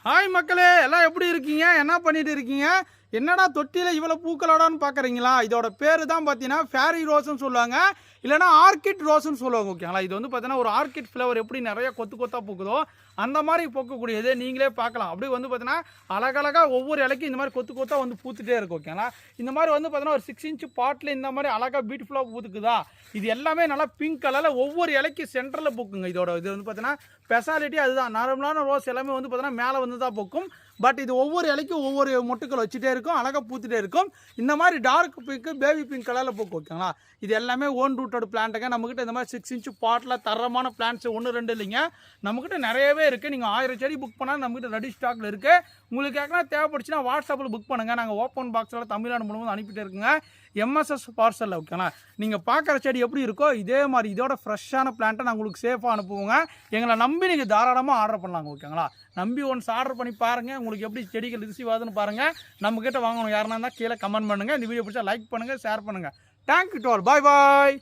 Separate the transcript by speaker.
Speaker 1: Hi மக்களே, எல்லாம் எப்படி இருக்கீங்க? என்ன பண்ணிட்டு இருக்கீங்க? என்னடா தொட்டியில் இவ்வளோ பூக்களோடான்னு பார்க்குறீங்களா? இதோட பேர் தான் பார்த்தீங்கன்னா ஃபேரி ரோஸ்ன்னு சொல்லுவாங்க, இல்லைனா ஆர்கிட் ரோஸ்ன்னு சொல்லுவாங்க. ஓகேங்களா? இது வந்து பார்த்தீங்கன்னா ஒரு ஆர்கிட் ஃப்ளவர் எப்படி நிறைய கொத்து கொத்தாக பூக்குதோ அந்த மாதிரி பூக்கக்கூடியது நீங்களே பார்க்கலாம். அப்படி வந்து பார்த்தீங்கன்னா அழகழகாக ஒவ்வொரு இலைக்கும் இந்த மாதிரி கொத்து கொத்தாக வந்து பூத்துட்டே இருக்கும். ஓகேங்களா? இந்த மாதிரி வந்து பார்த்தீங்கன்னா ஒரு 6 இன்ச் பாட்டில் இந்த மாதிரி அழகாக பியூட்டிஃபுல்லாக பூத்துக்குதா. இது எல்லாமே நல்லா பிங்க் கலரில் ஒவ்வொரு இலைக்கு சென்டரில் பூக்குங்க. இதோட இது வந்து பார்த்தீங்கன்னா ஸ்பெஷாலிட்டி அதுதான். நார்மலான ரோஸ் எல்லாமே வந்து பார்த்தீங்கன்னா மேலே வந்து தான் பூக்கும். பட் இது ஒவ்வொரு இலைக்கும் ஒவ்வொரு மொட்டுக்கள் வச்சுட்டே இருக்கும், அழகாக பூத்துட்டே இருக்கும். இந்த மாதிரி டார்க் பிங்க், பேபி பிங்க் கலரில் பூக்கும். ஓகேங்களா? இது எல்லாமே ஓன் ரூட்டட் பிளான்ட்டுங்க. நம்மக்கிட்ட இந்த மாதிரி 6 இன்ச் பாட்டில் தரமான பிளான்ட்ஸ் 1 2 இல்லைங்க, நம்மக்கிட்ட நிறையவே இருக்குது. நீங்கள் 1000 செடி புக் பண்ணால் நம்மக்கிட்ட ரெடி ஸ்டாக்கில் இருக்குது. உங்களுக்கு யாருன்னா தேவைப்படுச்சுன்னா வாட்ஸ்அப்பில் புக் பண்ணுங்கள். நாங்கள் ஓப்பன் பாக்ஸில் தமிழ்நாடு மூலமாக அனுப்பிட்டு இருக்குங்க, எம்எஸ்எஸ் பார்சலில். ஓகேங்களா? நீங்கள் பார்க்குற செடி எப்படி இருக்கோ இதே மாதிரி இதோட ஃப்ரெஷ்ஷான பிளான்ட்டை நான் உங்களுக்கு சேஃபாக அனுப்புவோங்க. எங்களை நம்பி நீங்கள் தாராளமாக ஆர்டர் பண்ணலாங்க. ஓகேங்களா? நம்பி ஒன்ஸ் ஆர்டர் பண்ணி பாருங்கள், உங்களுக்கு எப்படி செடிகள் ரிசீவ் ஆகுதுன்னு பாருங்கள். நம்மக்கிட்ட வாங்கணும் யாருன்னா இருந்தால் கீழே கமெண்ட் பண்ணுங்கள். இந்த வீடியோ பிடிச்சா லைக் பண்ணுங்கள், ஷேர் பண்ணுங்கள். Thank you to all. Bye bye.